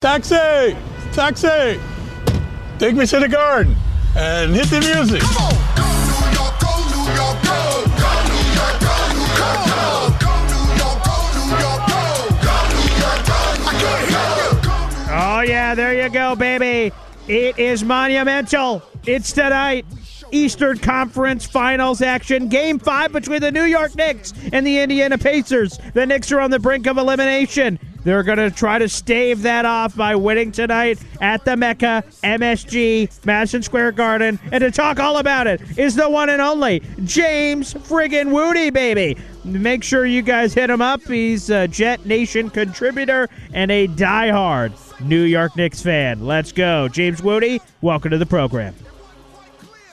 Taxi! Taxi! Take me to the garden and hit the music. Come on! Go New York, go New York, go! Go New York, go New York, go! Go New York, go New York, go! Go New York, go! I can't hear you! Oh, yeah, there you go, baby. It is monumental. It's tonight. Eastern Conference Finals action. Game 5 between the New York Knicks and the Indiana Pacers. The Knicks are on the brink of elimination. They're going to try to stave that off by winning tonight at the Mecca, MSG, Madison Square Garden. And to talk all about it is the one and only James friggin' Wudi, baby. Make sure you guys hit him up. He's a Jet Nation contributor and a diehard New York Knicks fan. Let's go. James Wudi, welcome to the program.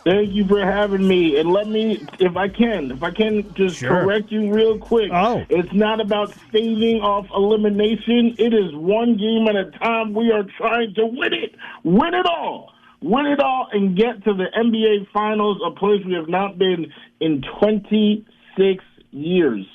Thank you for having me. And let me, if I can just correct you real quick. Oh. It's not about staving off elimination. It is one game at a time. We are trying to win it. Win it all. Win it all and get to the NBA Finals, a place we have not been in 26 years.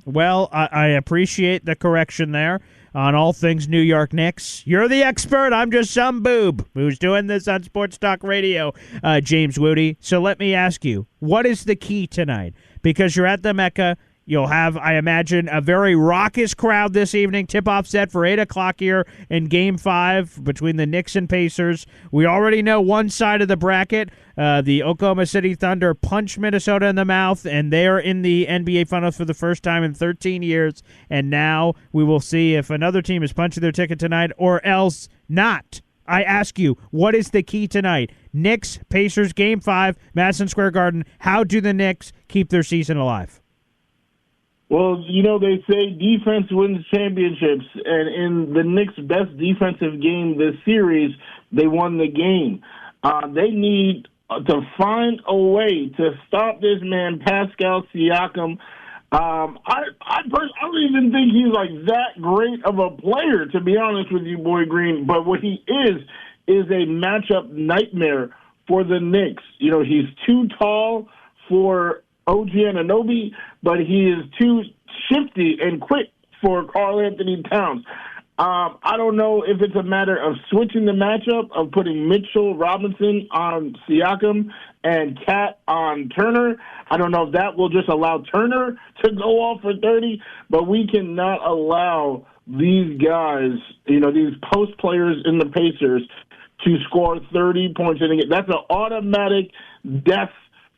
Well, I appreciate the correction there on all things New York Knicks. You're the expert. I'm just some boob who's doing this on Sports Talk Radio, James Wudi. So let me ask you, what is the key tonight? Because you're at the Mecca. You'll have, I imagine, a very raucous crowd this evening. Tip-off set for 8 o'clock here in Game 5 between the Knicks and Pacers. We already know one side of the bracket. The Oklahoma City Thunder punched Minnesota in the mouth, and they are in the NBA Finals for the first time in 13 years. And now we will see if another team is punching their ticket tonight or else not. I ask you, what is the key tonight? Knicks, Pacers, Game 5, Madison Square Garden. How do the Knicks keep their season alive? Well, you know, they say defense wins championships, and in the Knicks' best defensive game this series, they won the game. They need to find a way to stop this man, Pascal Siakam. I don't even think he's like that great of a player, to be honest with you, Boy Green. But what he is a matchup nightmare for the Knicks. You know, he's too tall for OG Anunoby, but he is too shifty and quick for Karl Anthony Towns. I don't know if it's a matter of switching the matchup, of putting Mitchell Robinson on Siakam and Cat on Turner. I don't know if that will just allow Turner to go off for 30, but we cannot allow these guys, you know, these post players in the Pacers to score 30 points in a game. That's an automatic death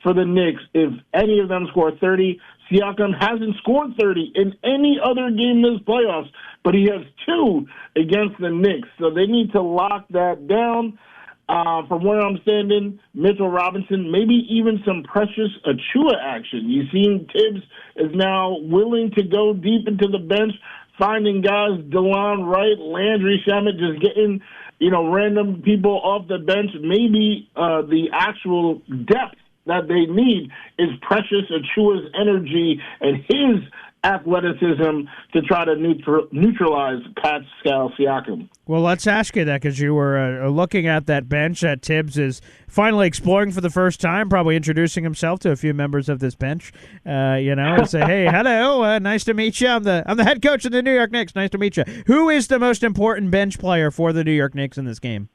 for the Knicks. If any of them score 30, Siakam hasn't scored 30 in any other game this playoffs, but he has 2 against the Knicks. So they need to lock that down. From where I'm standing, Mitchell Robinson, maybe even some Precious Achiuwa action. You've seen Tibbs is now willing to go deep into the bench, finding guys, DeLon Wright, Landry Shamet, just getting, you know, random people off the bench. Maybe the actual depth that they need is Precious Achiuwa's energy and his athleticism to try to neutralize Pascal Siakam. Well, let's ask you that because you were looking at that bench that Tibbs is finally exploring for the first time, probably introducing himself to a few members of this bench, and say, hey, hello, nice to meet you. I'm the head coach of the New York Knicks. Nice to meet you. Who is the most important bench player for the New York Knicks in this game?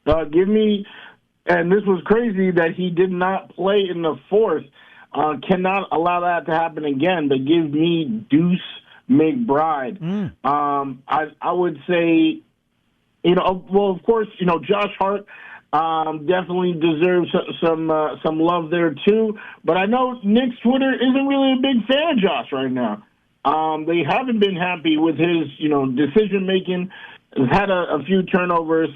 Give me... And this was crazy that he did not play in the fourth. Cannot allow that to happen again. But give me Deuce McBride. I would say, of course, Josh Hart definitely deserves some love there too. But I know Knicks Twitter isn't really a big fan of Josh right now. They haven't been happy with his decision making. Has had a few turnovers.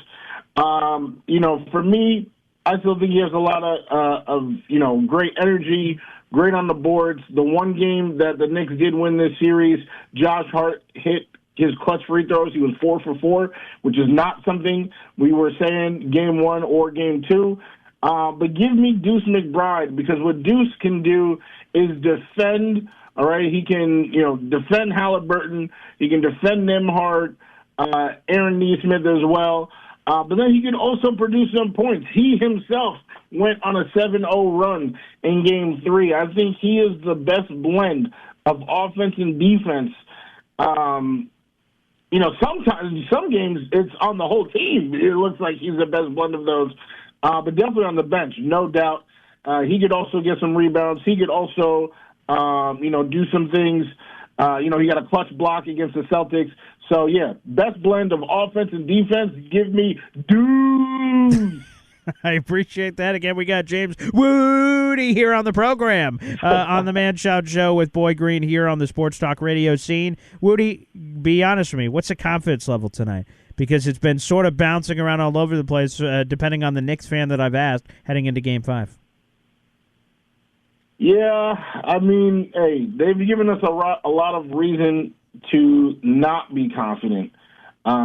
For me, I still think he has a lot of great energy, great on the boards. The one game that the Knicks did win this series, Josh Hart hit his clutch free throws. He was 4 for 4, which is not something we were saying game 1 or game 2. But give me Deuce McBride, because what Deuce can do is defend. All right, he can defend Halliburton. He can defend Nembhard, Aaron Nesmith as well. But then he can also produce some points. He himself went on a 7-0 run in Game 3. I think he is the best blend of offense and defense sometimes some games it's on the whole team. It looks like he's the best blend of those, but definitely on the bench, no doubt. He could also get some rebounds. He could also, do some things. He got a clutch block against the Celtics. So, yeah, best blend of offense and defense. Give me dudes. I appreciate that. Again, we got James Wudi here on the program on the Manchild Show with Boy Green here on the Sports Talk radio scene. Wudi, be honest with me. What's the confidence level tonight? Because it's been sort of bouncing around all over the place, depending on the Knicks fan that I've asked, heading into Game 5. Yeah, I mean, hey, they've given us a lot of reason to not be confident.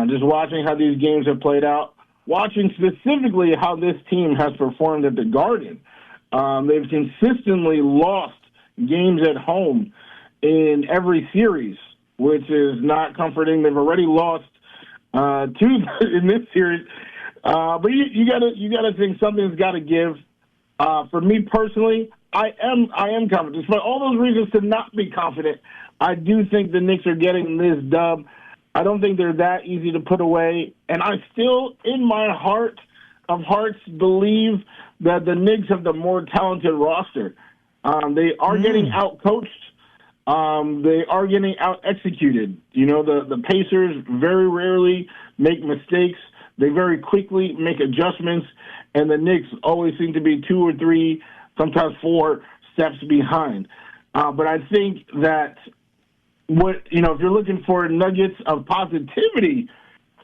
Just watching how these games have played out. Watching specifically how this team has performed at the Garden. They've consistently lost games at home in every series, which is not comforting. They've already lost two in this series. But you gotta think something's got to give. For me personally, I am confident. Despite all those reasons to not be confident, I do think the Knicks are getting this dub. I don't think they're that easy to put away. And I still, in my heart of hearts, believe that the Knicks have the more talented roster. They are getting out-coached. They are getting out-executed. The Pacers very rarely make mistakes. They very quickly make adjustments. And the Knicks always seem to be 2 or 3, sometimes 4 steps behind. But I think that if you're looking for nuggets of positivity,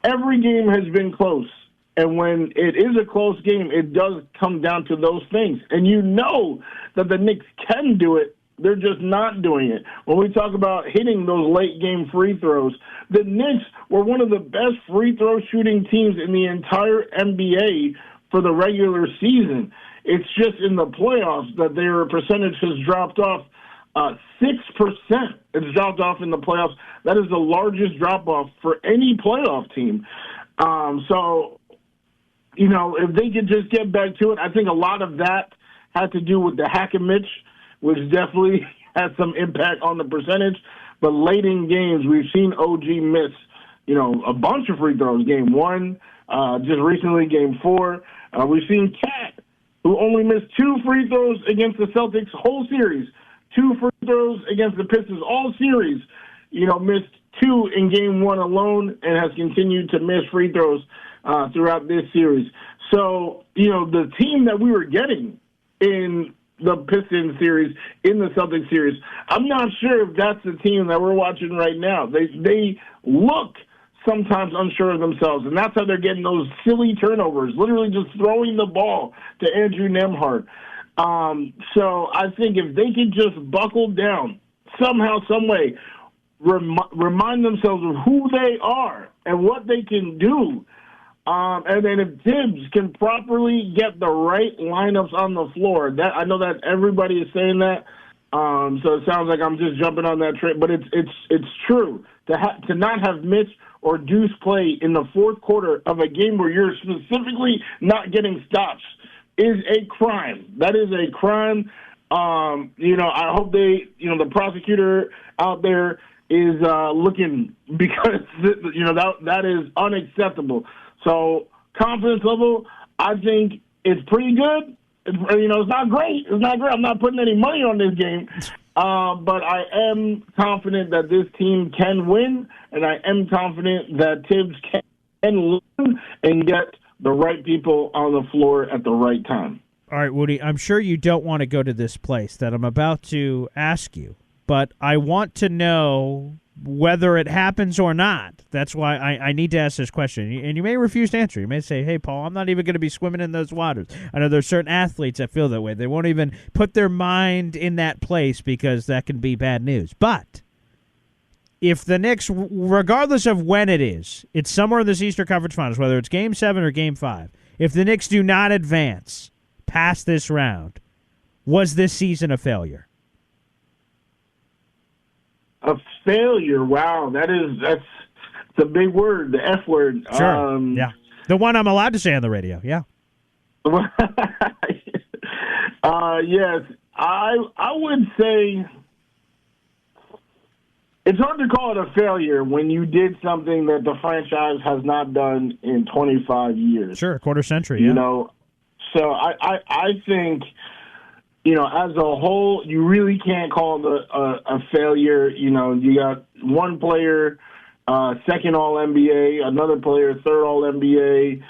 every game has been close. And when it is a close game, it does come down to those things. And you know that the Knicks can do it. They're just not doing it. When we talk about hitting those late-game free throws, the Knicks were one of the best free throw shooting teams in the entire NBA for the regular season. It's just in the playoffs that their percentage has dropped off 6%. It's dropped off in the playoffs. That is the largest drop-off for any playoff team. If they could just get back to it, I think a lot of that had to do with the hack and Mitch, which definitely had some impact on the percentage. But late in games, we've seen OG miss, a bunch of free throws. Game 1, just recently, Game 4. We've seen Cat, who only missed 2 free throws against the Celtics whole series. 2 free throws against the Pistons all series, missed 2 in Game 1 alone and has continued to miss free throws throughout this series. So, the team that we were getting in the Pistons series, in the Celtics series, I'm not sure if that's the team that we're watching right now. They look sometimes unsure of themselves, and that's how they're getting those silly turnovers, literally just throwing the ball to Andrew Nembhard. So I think if they could just buckle down somehow, some way, remind themselves of who they are and what they can do, and then if Tibbs can properly get the right lineups on the floor, I know that everybody is saying that, so it sounds like I'm just jumping on that train, but it's true to not have Mitch or Deuce play in the fourth quarter of a game where you're specifically not getting stops is a crime. That is a crime. I hope the prosecutor out there is looking, because that is unacceptable. So confidence level, I think it's pretty good. It's not great. It's not great. I'm not putting any money on this game. But I am confident that this team can win, and I am confident that Tibbs can learn and get the right people on the floor at the right time. All right, Wudi, I'm sure you don't want to go to this place that I'm about to ask you, but I want to know whether it happens or not. That's why I need to ask this question. And you may refuse to answer. You may say, hey, Paul, I'm not even going to be swimming in those waters. I know there's certain athletes that feel that way. They won't even put their mind in that place because that can be bad news. But if the Knicks, regardless of when it is, it's somewhere in this Eastern Conference Finals, whether it's Game 7 or Game 5, if the Knicks do not advance past this round, was this season a failure? A failure? Wow, that's a big word, the F word. Sure, yeah. The one I'm allowed to say on the radio, yeah. Yes, I would say It's hard to call it a failure when you did something that the franchise has not done in 25 years. Sure, a quarter century, You yeah. know, so I think, you know, as a whole, you really can't call it a failure. You know, you got one player, second All-NBA, another player, third All-NBA,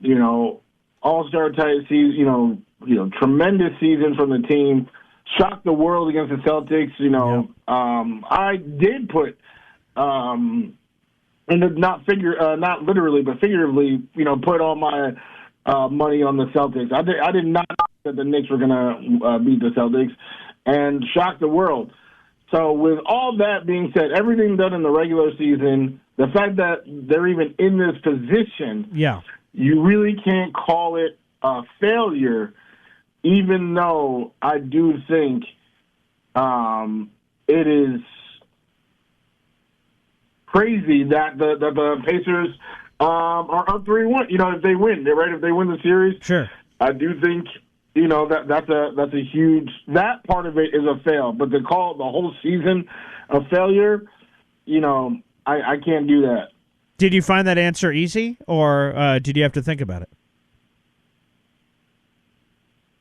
you know, All-Star type season, you know, tremendous season from the team. Shocked the world against the Celtics. You know, I did put, and not literally, but figuratively, you know, put all my money on the Celtics. I did not know that the Knicks were going to beat the Celtics, and shocked the world. So with all that being said, everything done in the regular season, the fact that they're even in this position, you really can't call it a failure. Even though I do think it is crazy that the Pacers are up 3-1. You know, if they win, if they win the series, Sure. I do think, you know, that's a huge, that part of it is a fail. But to call the whole season a failure, you know, I can't do that. Did you find that answer easy, or did you have to think about it?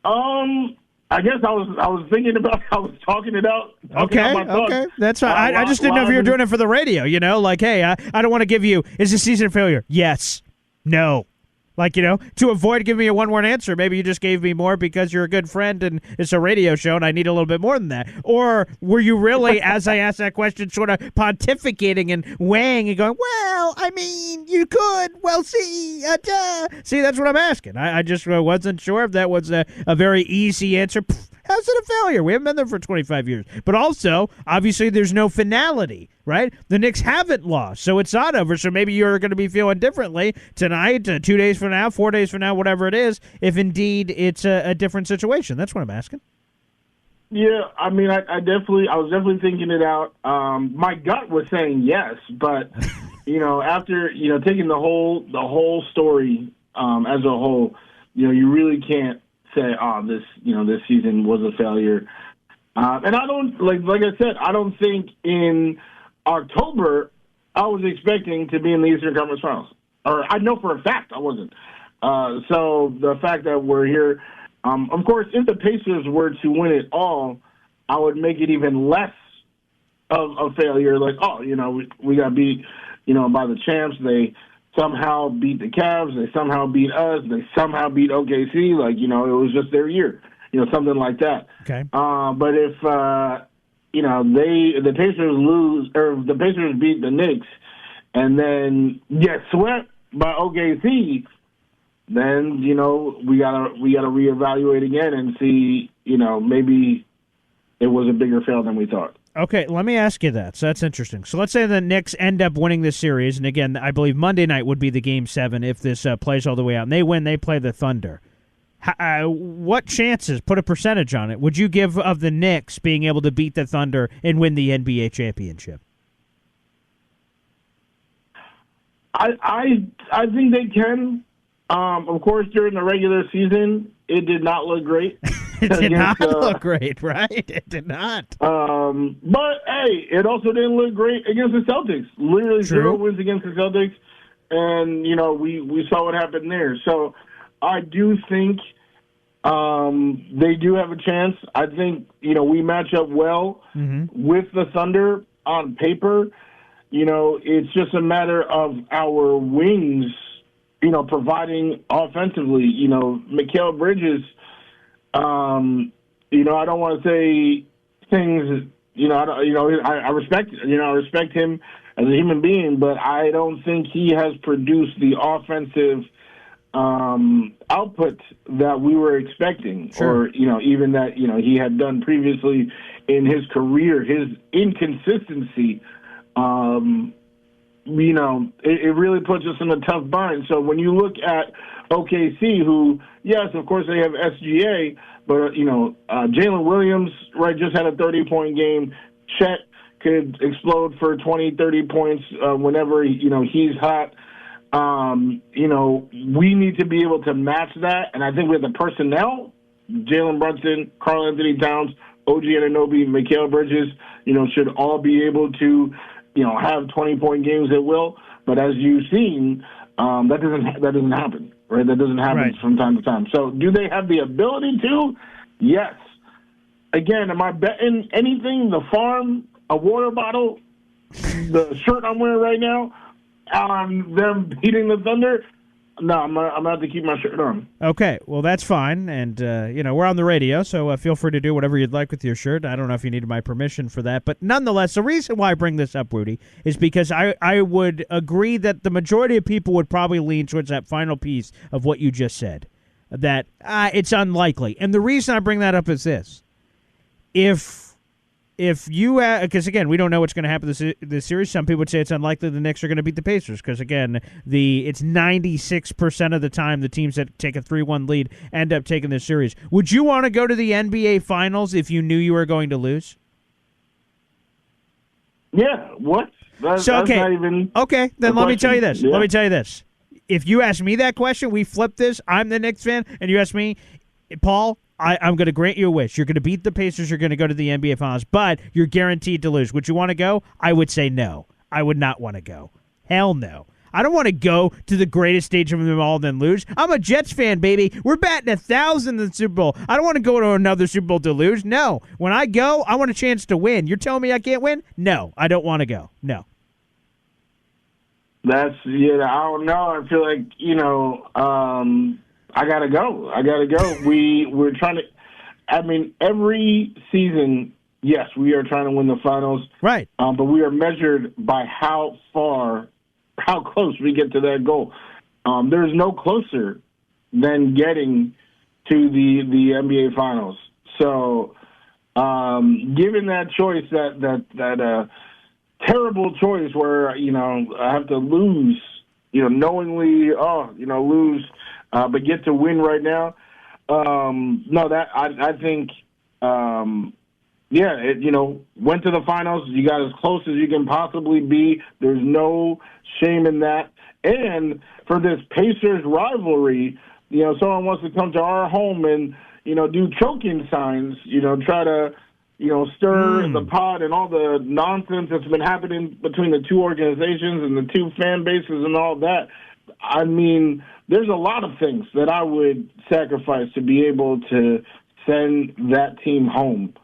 I guess I was thinking about, I was talking it out. Okay, that's fine. I just didn't know if you were doing it for the radio, you know, like, hey, I don't want to give you, is this season a failure? Yes. No. Like, you know, to avoid giving me a one-word answer, maybe you just gave me more because you're a good friend and it's a radio show and I need a little bit more than that. Or were you really, as I asked that question, sort of pontificating and weighing and going, well, I mean, you could, well, see, duh. See, that's what I'm asking. I just wasn't sure if that was a very easy answer. How's it a failure? We haven't been there for 25 years. But also, obviously, there's no finality, right? The Knicks haven't lost, so it's not over. So maybe you're going to be feeling differently tonight, 2 days from now, 4 days from now, whatever it is, if indeed it's a different situation. That's what I'm asking. Yeah, I mean, I was definitely thinking it out. My gut was saying yes, but you know, after taking the whole story as a whole, you know, you really can't say, this season was a failure. And I don't, like I said, I don't think in October I was expecting to be in the Eastern Conference Finals. Or I know for a fact I wasn't. So the fact that we're here, of course, if the Pacers were to win it all, I would make it even less of a failure. Like, we got beat, by the champs. They somehow beat the Cavs. They somehow beat us. They somehow beat OKC. Like, it was just their year. Something like that. Okay. But if the Pacers lose, or the Pacers beat the Knicks, and then get swept by OKC, then we gotta reevaluate again and see maybe it was a bigger fail than we thought. Okay, let me ask you that. So that's interesting. So let's say the Knicks end up winning this series, and again, I believe Monday night would be the Game 7 if this plays all the way out. And they win, they play the Thunder. What chances, put a percentage on it, would you give of the Knicks being able to beat the Thunder and win the NBA championship? I think they can. Of course, during the regular season, it did not look great. It did not look great, right? It did not. But, hey, it also didn't look great against the Celtics. Literally True. 0 wins against the Celtics. And, we saw what happened there. So I do think they do have a chance. I think, we match up well with the Thunder on paper. It's just a matter of our wings, providing offensively. Mikal Bridges, I don't want to say things, I respect, I respect him as a human being, but I don't think he has produced the offensive output that we were expecting, Sure. or even that he had done previously in his career. His inconsistency, it really puts us in a tough bind. So when you look at OKC, who, yes, of course they have SGA, but Jalen Williams, right, just had a 30-point game. Chet could explode for 20, 30 points whenever he's hot. We need to be able to match that, and I think we have the personnel. Jalen Brunson, Karl Anthony Towns, OG Anunoby, Mikal Bridges, should all be able to, have 20-point games at will. But as you've seen, that doesn't happen, right? That doesn't happen from time to time. So do they have the ability to? Yes. Again, am I betting anything? The farm, a water bottle, the shirt I'm wearing right now, on them beating the Thunder? No, I'm gonna have to keep my shirt on. Okay, well, that's fine. And, we're on the radio, so feel free to do whatever you'd like with your shirt. I don't know if you needed my permission for that. But nonetheless, the reason why I bring this up, Wudi, is because I would agree that the majority of people would probably lean towards that final piece of what you just said, that it's unlikely. And the reason I bring that up is this. If you, because again, we don't know what's going to happen this series. Some people would say it's unlikely the Knicks are going to beat the Pacers because again, it's 96% of the time the teams that take a 3-1 lead end up taking this series. Would you want to go to the NBA Finals if you knew you were going to lose? Yeah. What? That's not even. Okay, then let me tell you this. Yeah. Let me tell you this. If you ask me that question, we flip this. I'm the Knicks fan, and you ask me, Paul, I'm going to grant you a wish. You're going to beat the Pacers. You're going to go to the NBA Finals, but you're guaranteed to lose. Would you want to go? I would say no. I would not want to go. Hell no. I don't want to go to the greatest stage of them all and then lose. I'm a Jets fan, baby. We're batting 1,000 in the Super Bowl. I don't want to go to another Super Bowl to lose. No. When I go, I want a chance to win. You're telling me I can't win? No. I don't want to go. No. I don't know. I feel like, I gotta go. We're trying to. I mean, every season, yes, we are trying to win the finals. Right. But we are measured by how close we get to that goal. There's no closer than getting to the NBA finals. So, given that choice, that terrible choice where I have to lose, knowingly, lose. But get to win right now. I think, went to the finals. You got as close as you can possibly be. There's no shame in that. And for this Pacers rivalry, someone wants to come to our home and, do choking signs, try to, stir the pot and all the nonsense that's been happening between the two organizations and the two fan bases and all that. I mean, there's a lot of things that I would sacrifice to be able to send that team home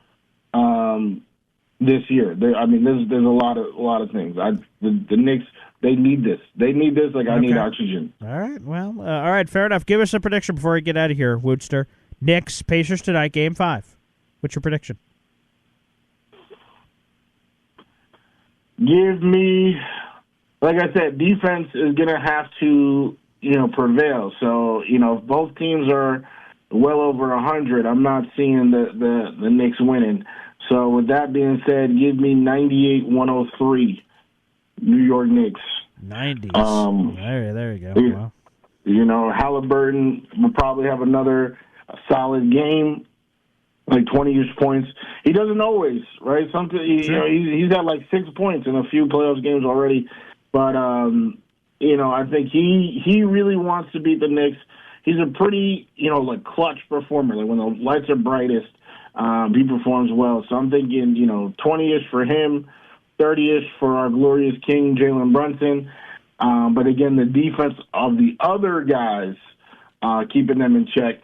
this year. There's a lot of things. The Knicks, they need this. They need this like I need oxygen. All right. Well, all right. Fair enough. Give us a prediction before we get out of here, Woodster. Knicks, Pacers tonight, Game 5. What's your prediction? Give me, like I said, defense is going to have to, prevail. So, if both teams are well over 100, I'm not seeing the Knicks winning. So, with that being said, give me 98-103, New York Knicks. 90s. There you go. Wow. Halliburton will probably have another solid game, like 20-ish points. He doesn't always, right? He's got like 6 points in a few playoffs games already. But, I think he really wants to beat the Knicks. He's a pretty, clutch performer. Like when the lights are brightest, he performs well. So I'm thinking, 20-ish for him, 30-ish for our glorious king, Jalen Brunson. But again, the defense of the other guys, keeping them in check.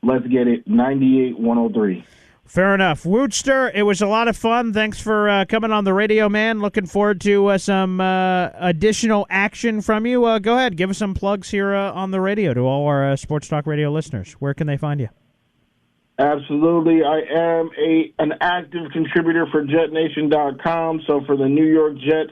Let's get it, 98-103. Fair enough. Woodster, it was a lot of fun. Thanks for coming on the radio, man. Looking forward to some additional action from you. Go ahead. Give us some plugs here on the radio to all our Sports Talk Radio listeners. Where can they find you? Absolutely. I am an active contributor for JetNation.com. So for the New York Jets,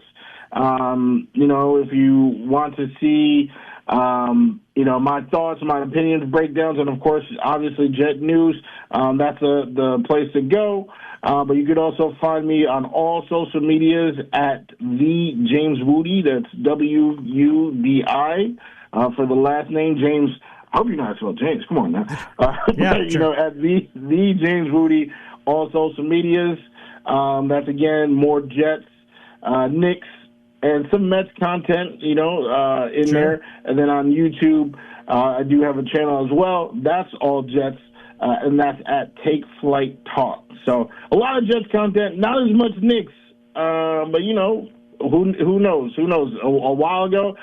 if you want to see my thoughts, my opinions, breakdowns, and of course, obviously, Jet News. That's the place to go. But you could also find me on all social medias at the James Wudi. That's WUDI for the last name, James. I hope you know how to spell James. Come on now. Sure. At the James Wudi, all social medias. That's again more Jets, Knicks, and some Mets content, in there. And then on YouTube, I do have a channel as well. That's all Jets. and that's at Take Flight Talk. So a lot of Jets content, not as much Knicks, but, who knows? Who knows? A while ago,